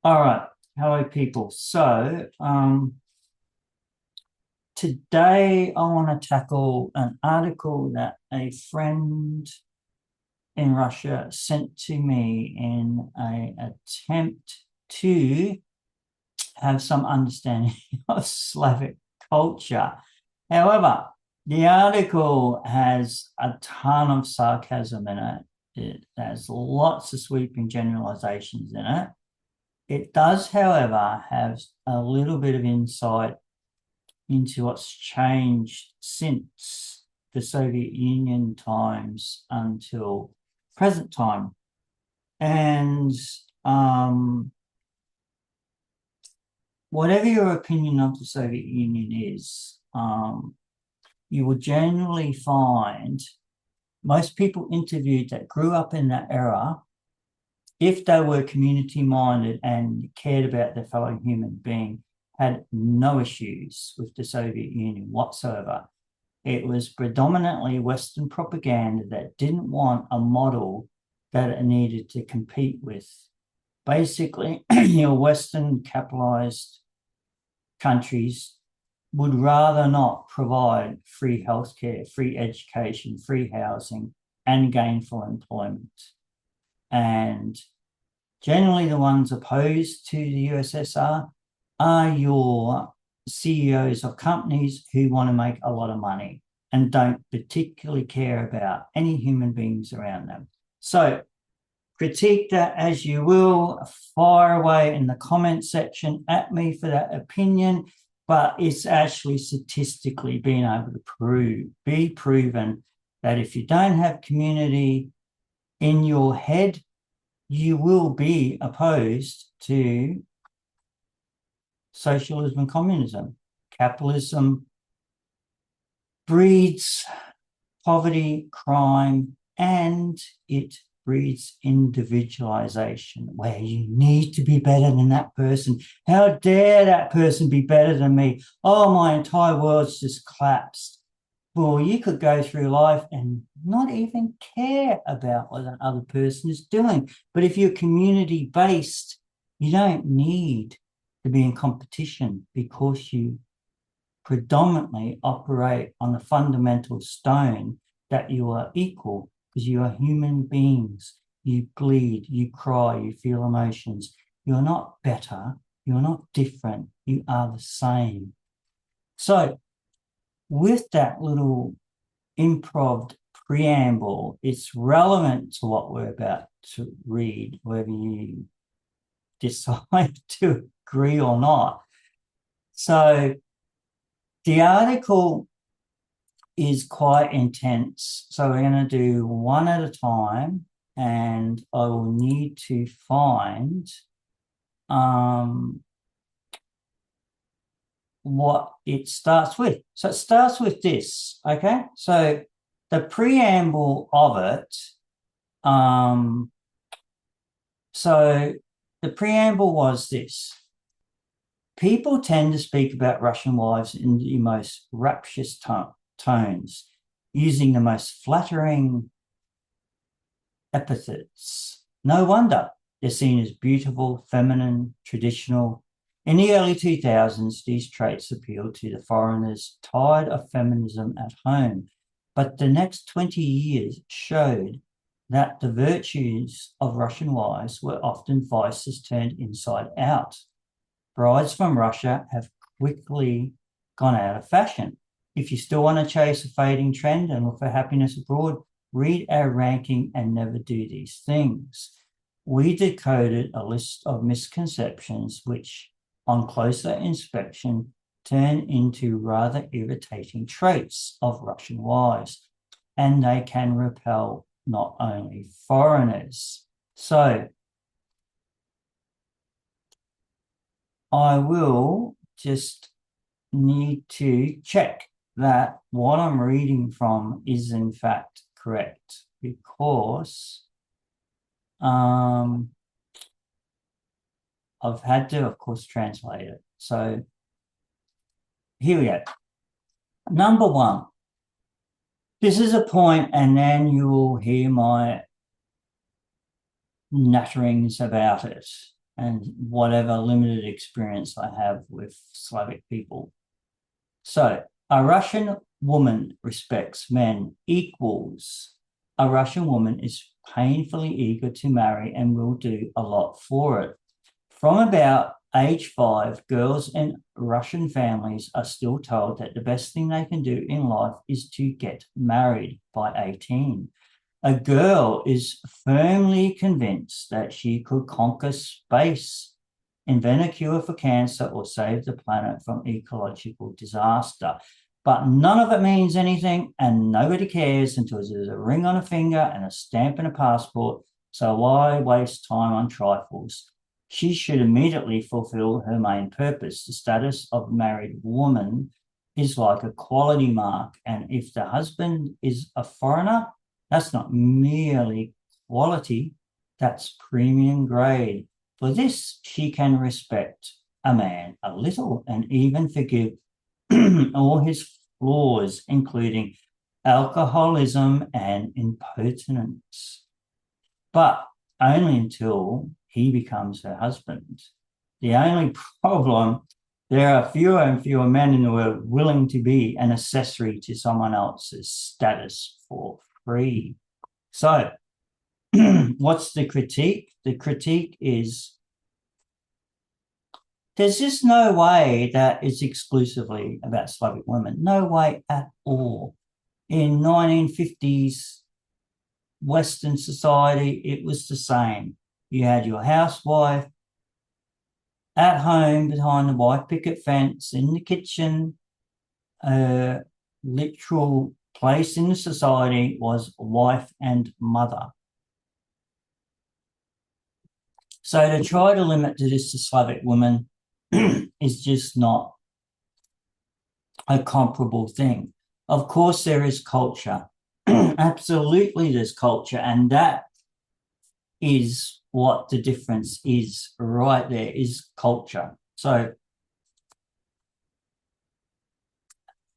All right. Hello, people. Today I want to tackle an article that a friend in Russia sent to me in an attempt to have some understanding of Slavic culture. However, the article has a ton of sarcasm in it. It has lots of sweeping generalizations in it. It does, however, have a little bit of insight into what's changed since the Soviet Union times until present time. And whatever your opinion of the Soviet Union is, you will generally find most people interviewed that grew up in that era, if they were community-minded and cared about their fellow human being, had no issues with the Soviet Union whatsoever. It was predominantly Western propaganda that didn't want a model that it needed to compete with. Basically, your Western capitalized countries would rather not provide free healthcare, free education, free housing, and gainful employment. And generally the ones opposed to the USSR are your CEOs of companies who want to make a lot of money and don't particularly care about any human beings around them. So critique that as you will, fire away in the comment section at me for that opinion, but it's actually statistically been able to be proven that if you don't have community in your head, you will be opposed to socialism and communism. Capitalism breeds poverty, crime, and it breeds individualization, where you need to be better than that person. How dare that person be better than me? Oh, my entire world's just collapsed. Well, you could go through life and not even care about what that other person is doing. But if you're community-based, you don't need to be in competition because you predominantly operate on the fundamental stone that you are equal, because you are human beings. You bleed, you cry, you feel emotions. You're not better, you're not different, you are the same. So with that little improv preamble, it's relevant to what we're about to read, whether you decide to agree or not. So the article is quite intense. So we're going to do one at a time, and I will need to find what it starts with. So it starts with this, okay? So the preamble of it, so the preamble was this: people tend to speak about Russian wives in the most rapturous tones, using the most flattering epithets. No wonder they're seen as beautiful, feminine, traditional. In the early 2000s, these traits appealed to the foreigners tired of feminism at home. But the next 20 years showed that the virtues of Russian wives were often vices turned inside out. Brides from Russia have quickly gone out of fashion. If you still want to chase a fading trend and look for happiness abroad, read our ranking and never do these things. We decoded a list of misconceptions which, on closer inspection, turn into rather irritating traits of Russian wives, and they can repel not only foreigners. So I will just need to check that what I'm reading from is in fact correct, because I've had to, of course, translate it. So here we go. Number one, this is a point, and then you will hear my natterings about it. and whatever limited experience I have with Slavic people. So a Russian woman respects men equals a Russian woman is painfully eager to marry and will do a lot for it. From about age 5, girls in Russian families are still told that the best thing they can do in life is to get married by 18. A girl is firmly convinced that she could conquer space, invent a cure for cancer, or save the planet from ecological disaster. But none of it means anything, and nobody cares until there's a ring on a finger and a stamp and a passport. So why waste time on trifles? She should immediately fulfill her main purpose. The status of married woman is like a quality mark, and if the husband is a foreigner, that's not merely quality, that's premium grade. For this, she can respect a man a little and even forgive all his flaws, including alcoholism and impotence, but only until he becomes her husband. The only problem, there are fewer and fewer men in the world willing to be an accessory to someone else's status for free. So, what's the critique? The critique is there's just no way that it's exclusively about Slavic women. No way at all. In 1950s Western society, it was the same. You had your housewife at home behind the white picket fence in the kitchen. A literal place in the society was wife and mother. So to try to limit this to Slavic women is just not a comparable thing. Of course, there is culture. Absolutely, there's culture, and that is what the difference is right there, is culture. So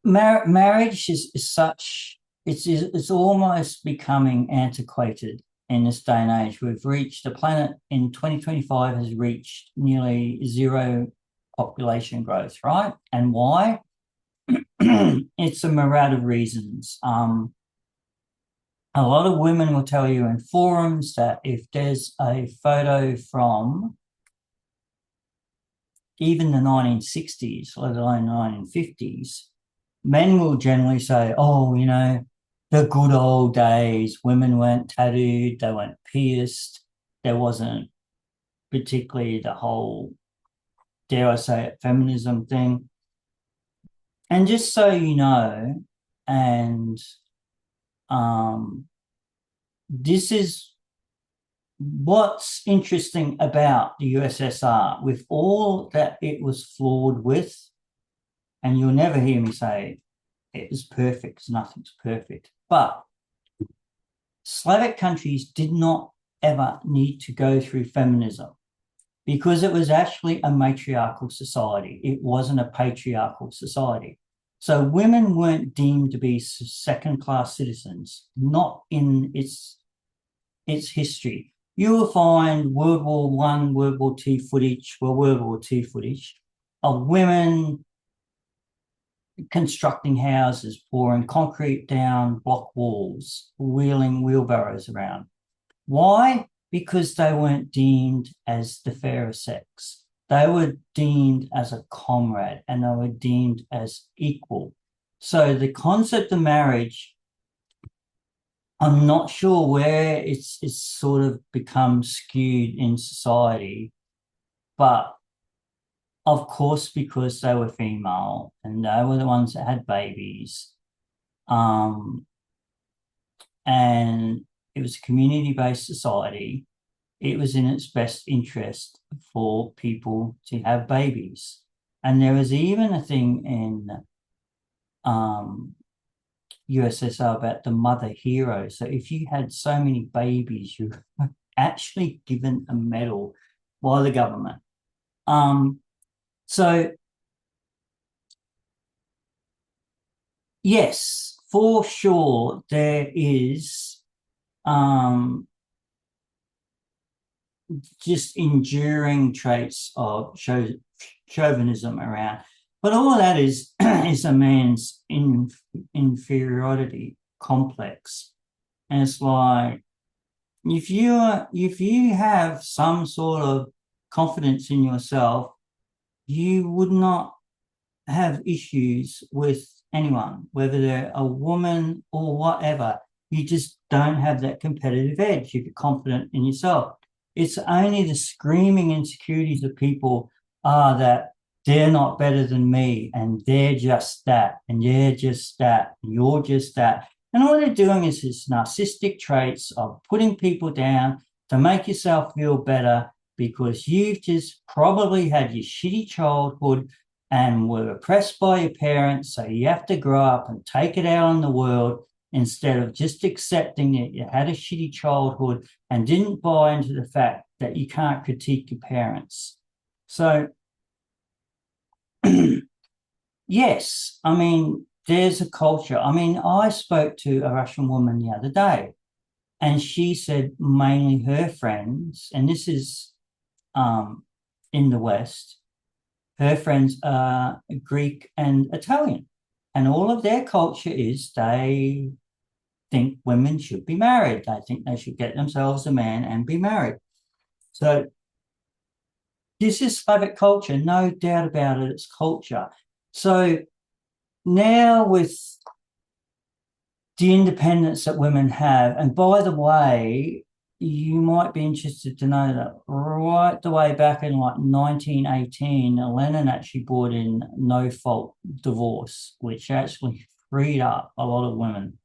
marriage is such, it's almost becoming antiquated in this day and age. We've reached, the planet in 2025 has reached nearly zero population growth, right? And why? It's a myriad of reasons. A lot of women will tell you in forums that if there's a photo from even the 1960s, let alone the 1950s, men will generally say, oh, you know, the good old days, women weren't tattooed, they weren't pierced, there wasn't particularly the whole, dare I say it, feminism thing. And just so you know, and this is what's interesting about the USSR, with all that it was flawed with, and you'll never hear me say it was perfect, because nothing's perfect, but Slavic countries did not ever need to go through feminism because it was actually a matriarchal society. It wasn't a patriarchal society. So women weren't deemed to be second-class citizens, not in its history. You will find World War I, World War II footage, World War II footage of women constructing houses, pouring concrete down block walls, wheeling wheelbarrows around. Why? Because they weren't deemed as the fairer sex. They were deemed as a comrade, and they were deemed as equal. So the concept of marriage, I'm not sure where it's sort of become skewed in society, but of course, because they were female and they were the ones that had babies, and it was a community-based society, it was in its best interest for people to have babies. And there was even a thing in USSR about the mother hero. So if you had so many babies, you were actually given a medal by the government. So yes, for sure, there is just enduring traits of chauvinism around. But all of that is is a man's inferiority complex. And it's like, if you have some sort of confidence in yourself, you would not have issues with anyone, whether they're a woman or whatever. You just don't have that competitive edge if you're confident in yourself. It's only the screaming insecurities of people are that they're not better than me, and they're just that, and you're just that, and you're just that. And all they're doing is this narcissistic traits of putting people down to make yourself feel better, because you've just probably had your shitty childhood and were oppressed by your parents, so you have to grow up and take it out on the world instead of just accepting that you had a shitty childhood and didn't buy into the fact that you can't critique your parents. So, yes, I mean, there's a culture. I mean, I spoke to a Russian woman the other day, and she said mainly her friends, and this is in the West, her friends are Greek and Italian, and all of their culture is they think women should be married. They think they should get themselves a man and be married. So this is Slavic culture, no doubt about it, it's culture. So now with the independence that women have, and by the way, you might be interested to know that right the way back in like 1918, Lenin actually brought in no-fault divorce, which actually freed up a lot of women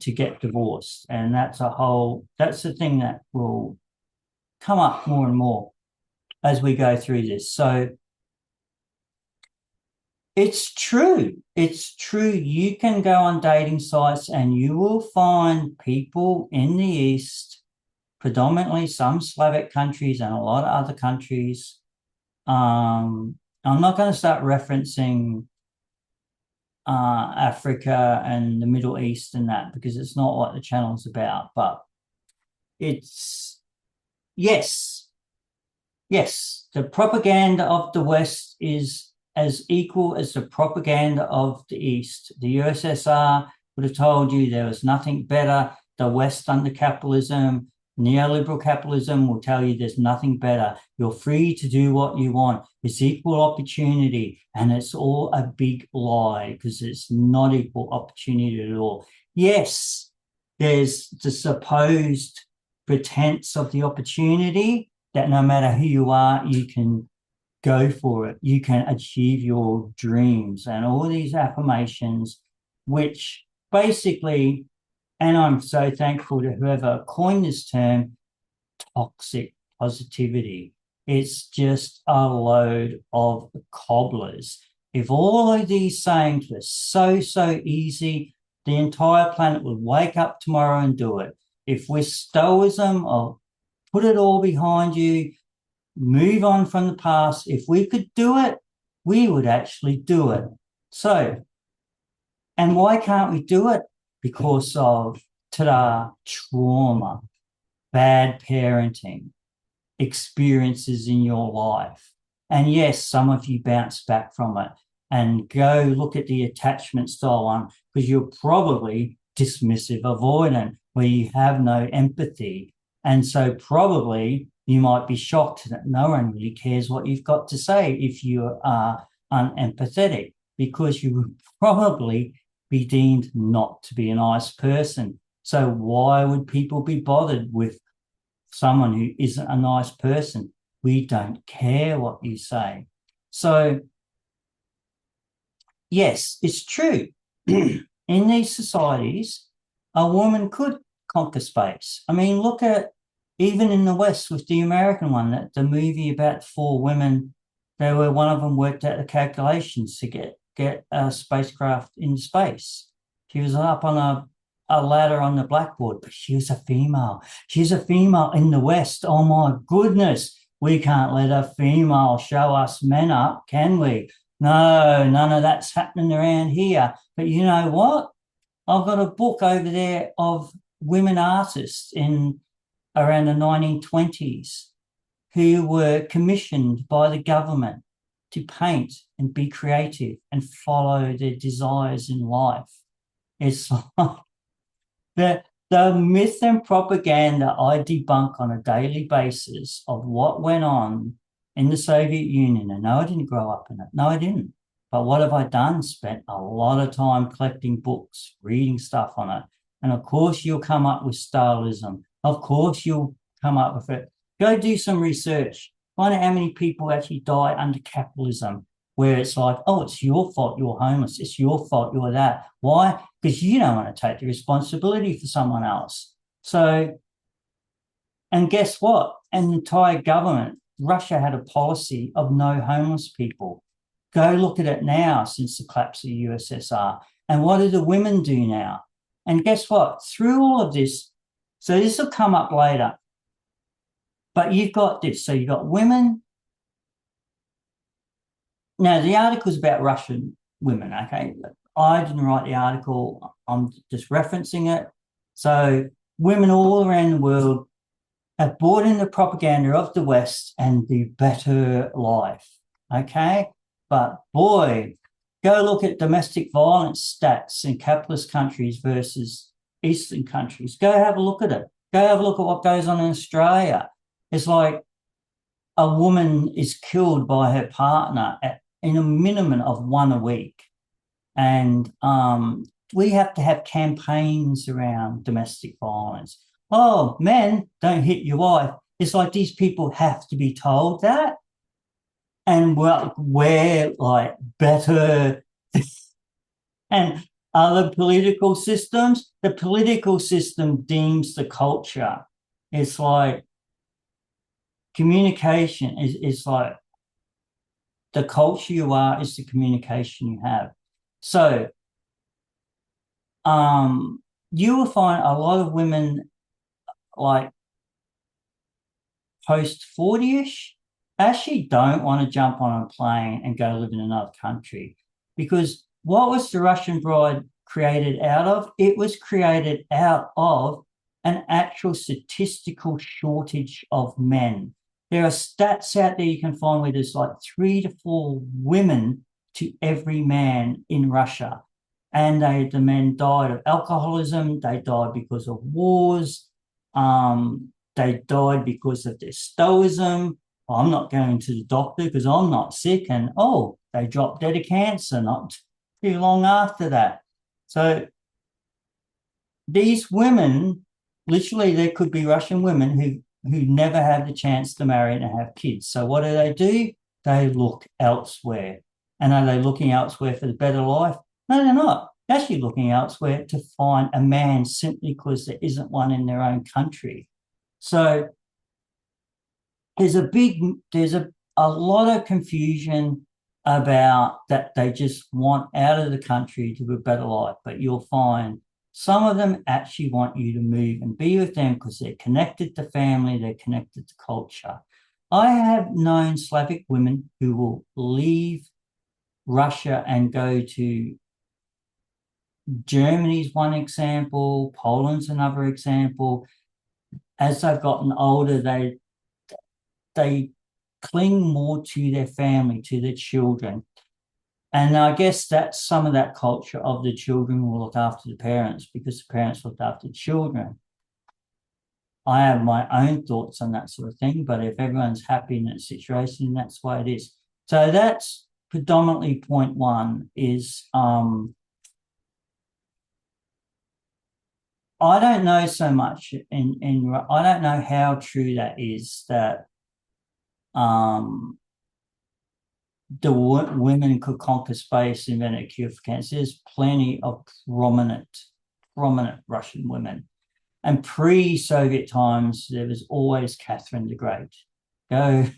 to get divorced. And that's the thing that will come up more and more as we go through this. So it's true. It's true. You can go on dating sites and you will find people in the East, predominantly some Slavic countries and a lot of other countries. I'm not going to start referencing Africa and the Middle East and that, because it's not what the channel's about. But it's, yes, the propaganda of the West is as equal as the propaganda of the East. The USSR would have told you there was nothing better. The West under capitalism, neoliberal capitalism will tell you there's nothing better. You're free to do what you want. It's equal opportunity. And it's all a big lie, because it's not equal opportunity at all. Yes, there's the supposed pretense of the opportunity that no matter who you are, you can go for it. You can achieve your dreams and all these affirmations, which basically, and I'm so thankful to whoever coined this term, toxic positivity. It's just a load of cobblers. If all of these sayings were so easy, the entire planet would wake up tomorrow and do it. If with stoicism of put it all behind you, move on from the past, if we could do it, we would actually do it. So, and why can't we do it? Because of, trauma, bad parenting, experiences in your life. And yes, some of you bounce back from it and go look at the attachment style one, because you're probably dismissive avoidant, where you have no empathy. And so probably you might be shocked that no one really cares what you've got to say if you are unempathetic, because you would probably be deemed not to be a nice person. So why would people be bothered with someone who isn't a nice person? We don't care what you say. So, yes, it's true. In these societies, a woman could conquer space. I mean, look at, even in the West with the American one, that the movie about 4 women, one of them worked out the calculations to get a spacecraft in space. She was up on a ladder on the blackboard, but she was a female. She's a female in the West. Oh my goodness. We can't let a female show us men up, can we? No, none of that's happening around here. But you know what? I've got a book over there of women artists in around the 1920s who were commissioned by the government to paint and be creative and follow their desires in life. It's like the myth and propaganda I debunk on a daily basis of what went on in the Soviet Union. And no, I didn't grow up in it. No, I didn't. But what have I done? Spent a lot of time collecting books, reading stuff on it. And of course, you'll come up with Stalinism. Of course, you'll come up with it. Go do some research. Find out how many people actually die under capitalism, where it's like, oh, it's your fault you're homeless. It's your fault you're that. Why? Because you don't want to take the responsibility for someone else. So, and guess what? An entire government, Russia had a policy of no homeless people. Go look at it now since the collapse of the USSR. And what do the women do now? And guess what? Through all of this, so this will come up later, but you've got this. So you've got women. Now, the article's about Russian women, okay? I didn't write the article. I'm just referencing it. So women all around the world have bought in the propaganda of the West and the better life, okay? But boy, go look at domestic violence stats in capitalist countries versus Eastern countries. Go have a look at it. Go have a look at what goes on in Australia. It's like a woman is killed by her partner in a minimum of one a week. And we have to have campaigns around domestic violence. Oh, men, don't hit your wife. It's like these people have to be told that. And we're like better. And other political systems, the political system deems the culture. It's like communication is like the culture you are is the communication you have. So you will find a lot of women like post 40-ish actually don't want to jump on a plane and go live in another country, because what was the Russian bride created out of? It was created out of an actual statistical shortage of men. There are stats out there you can find where there's like 3 to 4 women to every man in Russia. And the men died of alcoholism, they died because of wars, they died because of their stoicism. I'm not going to the doctor because I'm not sick. And, oh, they dropped dead of cancer not too long after that. So these women, literally there could be Russian women who never have the chance to marry and have kids. So what do? They look elsewhere. And are they looking elsewhere for the better life? No, they're not. They're actually looking elsewhere to find a man simply because there isn't one in their own country. So there's a lot of confusion about that they just want out of the country to a better life. But you'll find some of them actually want you to move and be with them because they're connected to family, they're connected to culture. I have known Slavic women who will leave Russia and go to Germany's one example, Poland's another example. As they've gotten older, they cling more to their family, to their children. And I guess that's some of that culture of the children will look after the parents because the parents looked after the children. I have my own thoughts on that sort of thing, but if everyone's happy in that situation, that's why it is. So that's predominantly point one is I don't know so much I don't know how true that is that the women could conquer space, invent a cure for cancer. There's plenty of prominent Russian women. And pre-Soviet times, there was always Catherine the Great. Go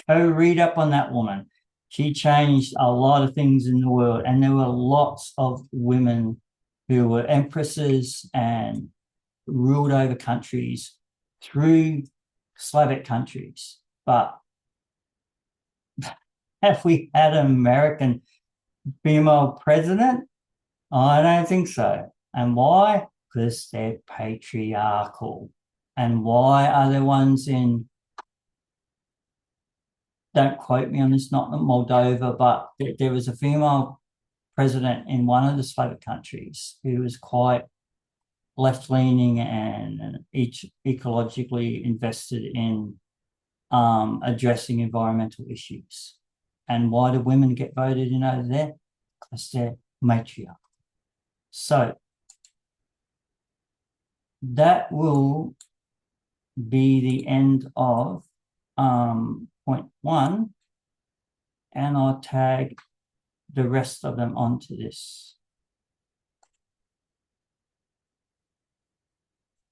read up on that woman. She changed a lot of things in the world. And there were lots of women who were empresses and ruled over countries through Slavic countries. But have we had an American female president? I don't think so. And why? Because they're patriarchal. And why are there ones in, don't quote me on this, not Moldova, but there was a female president in one of the Slavic countries who was quite left-leaning and ecologically invested in addressing environmental issues. And why do women get voted in over there? Because they're matriarch. So that will be the end of point 1, and I'll tag the rest of them onto this.